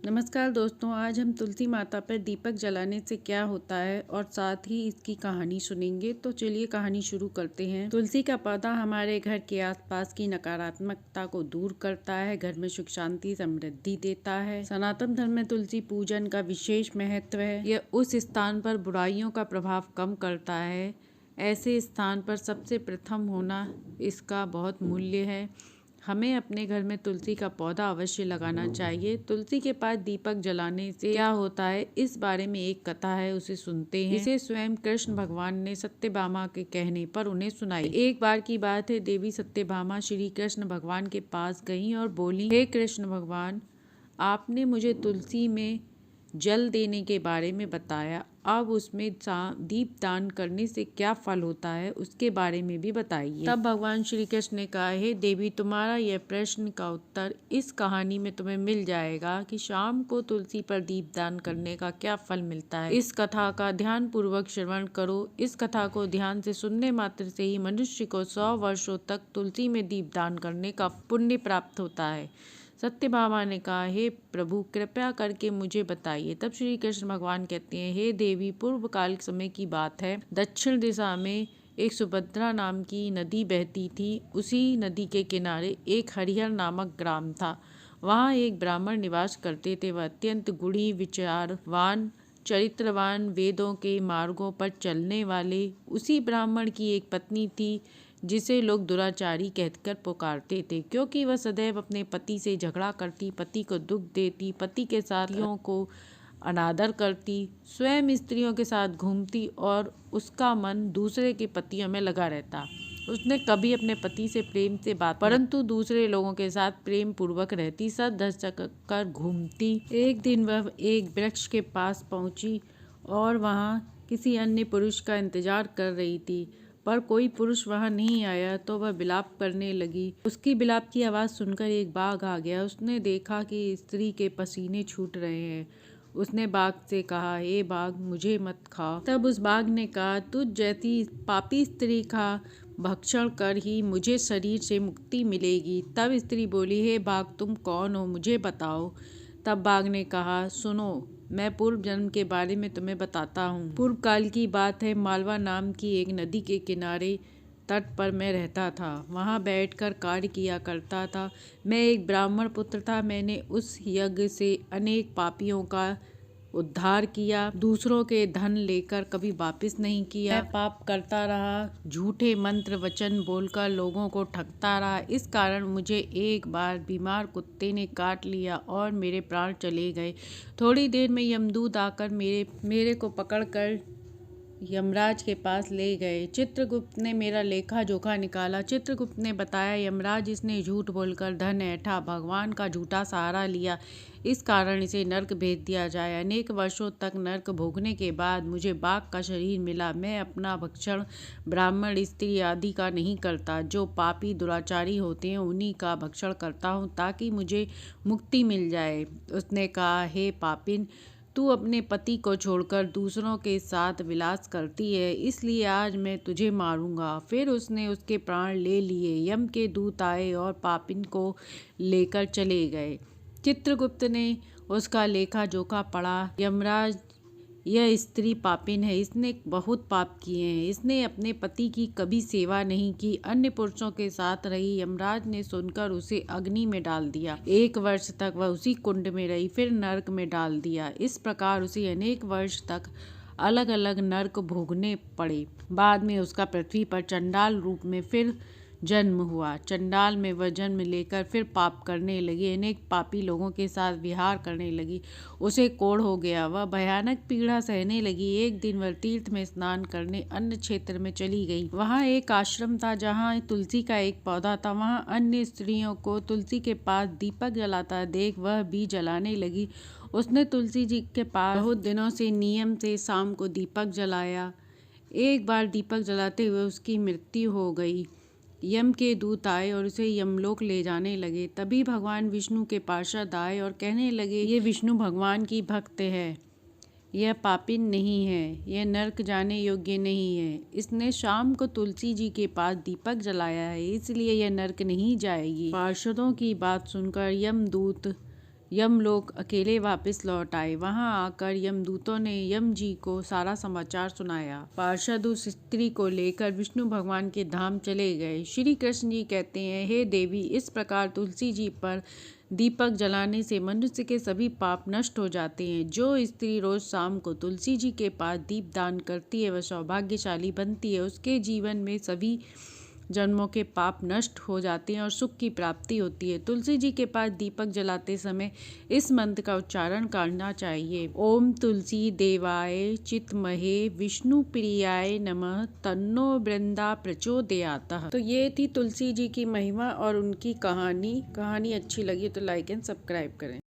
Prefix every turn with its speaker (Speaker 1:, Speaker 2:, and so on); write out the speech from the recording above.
Speaker 1: नमस्कार दोस्तों, आज हम तुलसी माता पर दीपक जलाने से क्या होता है और साथ ही इसकी कहानी सुनेंगे। तो चलिए कहानी शुरू करते हैं। तुलसी का पौधा हमारे घर के आसपास की नकारात्मकता को दूर करता है, घर में सुख शांति समृद्धि देता है। सनातन धर्म में तुलसी पूजन का विशेष महत्व है। यह उस स्थान पर बुराइयों का प्रभाव कम करता है। ऐसे स्थान पर सबसे प्रथम होना इसका बहुत मूल्य है। हमें अपने घर में तुलसी का पौधा अवश्य लगाना चाहिए। तुलसी के पास दीपक जलाने से क्या होता है, इस बारे में एक कथा है, उसे सुनते हैं। इसे स्वयं कृष्ण भगवान ने सत्यभामा के कहने पर उन्हें सुनाई। एक बार की बात है, देवी सत्यभामा श्री कृष्ण भगवान के पास गईं और बोली, हे कृष्ण भगवान, आपने मुझे तुलसी में जल देने के बारे में बताया, अब उसमें दीप दान करने से क्या फल होता है उसके बारे में भी बताइए। तब भगवान श्री कृष्ण ने कहा, हे देवी, तुम्हारा यह प्रश्न का उत्तर इस कहानी में तुम्हें मिल जाएगा कि शाम को तुलसी पर दीप दान करने का क्या फल मिलता है। इस कथा का ध्यान पूर्वक श्रवण करो। इस कथा को ध्यान से सुनने मात्र से ही मनुष्य को 100 वर्षों तक तुलसी में दीप दान करने का पुण्य प्राप्त होता है। सत्यभामा ने कहा, हे प्रभु, कृपया करके मुझे बताइए। तब श्री कृष्ण भगवान कहते हैं, हे देवी, पूर्व काल समय की बात है। दक्षिण दिशा में एक सुभद्रा नाम की नदी बहती थी। उसी नदी के किनारे एक हरिहर नामक ग्राम था। वहाँ एक ब्राह्मण निवास करते थे। वह अत्यंत गुणी, विचारवान, चरित्रवान, वेदों के मार्गों पर चलने वाले। उसी ब्राह्मण की एक पत्नी थी जिसे लोग दुराचारी कहकर पुकारते थे, क्योंकि वह सदैव अपने पति से झगड़ा करती, पति को दुख देती, पति के साथियों को अनादर करती, स्वयं स्त्रियों के साथ घूमती और उसका मन दूसरे के पतियों में लगा रहता। उसने कभी अपने पति से प्रेम से बात, परंतु दूसरे लोगों के साथ प्रेम पूर्वक रहती, सद धज कर घूमती। एक दिन वह एक वृक्ष के पास पहुंची और वहां किसी अन्य पुरुष का इंतजार कर रही थी, पर कोई पुरुष वहां नहीं आया तो वह विलाप करने लगी। उसकी विलाप की आवाज सुनकर एक बाघ आ गया। उसने देखा कि स्त्री के पसीने छूट रहे हैं। उसने बाघ से कहा, हे बाघ, मुझे मत खा। तब उस बाघ ने कहा, तुझ जैसी पापी स्त्री का भक्षण कर ही मुझे शरीर से मुक्ति मिलेगी। तब स्त्री बोली, हे बाघ, तुम कौन हो, मुझे बताओ। तब बाघ ने कहा, सुनो, मैं पूर्व जन्म के बारे में तुम्हें बताता हूँ। पूर्व काल की बात है। मालवा नाम की एक नदी के किनारे तट पर मैं रहता था। वहाँ बैठकर कार्य किया करता था। मैं एक ब्राह्मण पुत्र था। मैंने उस यज्ञ से अनेक पापियों का उद्धार किया। दूसरों के धन लेकर कभी वापस नहीं किया। मैं पाप करता रहा, झूठे मंत्र वचन बोलकर लोगों को ठगता रहा। इस कारण मुझे एक बार बीमार कुत्ते ने काट लिया और मेरे प्राण चले गए। थोड़ी देर में यमदूत आकर मेरे को पकड़कर यमराज के पास ले गए। चित्रगुप्त ने मेरा लेखा जोखा निकाला। चित्रगुप्त ने बताया, यमराज, इसने झूठ बोलकर धन ऐंठा, भगवान का झूठा सहारा लिया, इस कारण इसे नर्क भेज दिया जाए। अनेक वर्षों तक नर्क भोगने के बाद मुझे बाघ का शरीर मिला। मैं अपना भक्षण ब्राह्मण, स्त्री आदि का नहीं करता। जो पापी दुराचारी होते हैं उन्हीं का भक्षण करता हूँ, ताकि मुझे मुक्ति मिल जाए। उसने कहा, हे पापिन, तू अपने पति को छोड़कर दूसरों के साथ विलास करती है, इसलिए आज मैं तुझे मारूंगा। फिर उसने उसके प्राण ले लिए। यम के दूत आए और पापिन को लेकर चले गए। चित्रगुप्त ने उसका लेखा जोखा पढ़ा। यमराज, यह स्त्री पापिन है, इसने बहुत पाप किए हैं। इसने अपने पति की कभी सेवा नहीं की, अन्य पुरुषों के साथ रही। यमराज ने सुनकर उसे अग्नि में डाल दिया। 1 वर्ष तक वह उसी कुंड में रही, फिर नरक में डाल दिया। इस प्रकार उसे अनेक वर्ष तक अलग अलग नरक भोगने पड़े। बाद में उसका पृथ्वी पर चंडाल रूप में फिर जन्म हुआ। चंडाल में वह जन्म लेकर फिर पाप करने लगी, अनेक पापी लोगों के साथ विहार करने लगी। उसे कोढ़ हो गया, वह भयानक पीड़ा सहने लगी। एक दिन वह तीर्थ में स्नान करने अन्य क्षेत्र में चली गई। वहाँ एक आश्रम था जहाँ तुलसी का एक पौधा था। वहाँ अन्य स्त्रियों को तुलसी के पास दीपक जलाता देख वह भी जलाने लगी। उसने तुलसी जी के पास बहुत दिनों से नियम से शाम को दीपक जलाया। एक बार दीपक जलाते हुए उसकी मृत्यु हो गई। यम के दूत आए और उसे यमलोक ले जाने लगे। तभी भगवान विष्णु के पार्षद आए और कहने लगे, ये विष्णु भगवान की भक्त है, यह पापिन नहीं है, यह नरक जाने योग्य नहीं है। इसने शाम को तुलसी जी के पास दीपक जलाया है, इसलिए यह नरक नहीं जाएगी। पार्षदों की बात सुनकर यमदूत यमलोक अकेले वापस लौट आए। वहां आकर यमदूतों ने यम जी को सारा समाचार सुनाया। पार्षद उस स्त्री को लेकर विष्णु भगवान के धाम चले गए। श्री कृष्ण जी कहते हैं, हे देवी, इस प्रकार तुलसी जी पर दीपक जलाने से मनुष्य के सभी पाप नष्ट हो जाते हैं। जो स्त्री रोज शाम को तुलसी जी के पास दीप दान करती है वह सौभाग्यशाली बनती है। उसके जीवन में सभी जन्मों के पाप नष्ट हो जाते हैं और सुख की प्राप्ति होती है। तुलसी जी के पास दीपक जलाते समय इस मंत्र का उच्चारण करना चाहिए। ओम तुलसी देवाय चितमहे विष्णु प्रियाय नमः तन्नो वृंदा प्रचोदयातः। तो ये थी तुलसी जी की महिमा और उनकी कहानी। अच्छी लगी तो लाइक एंड सब्सक्राइब करें।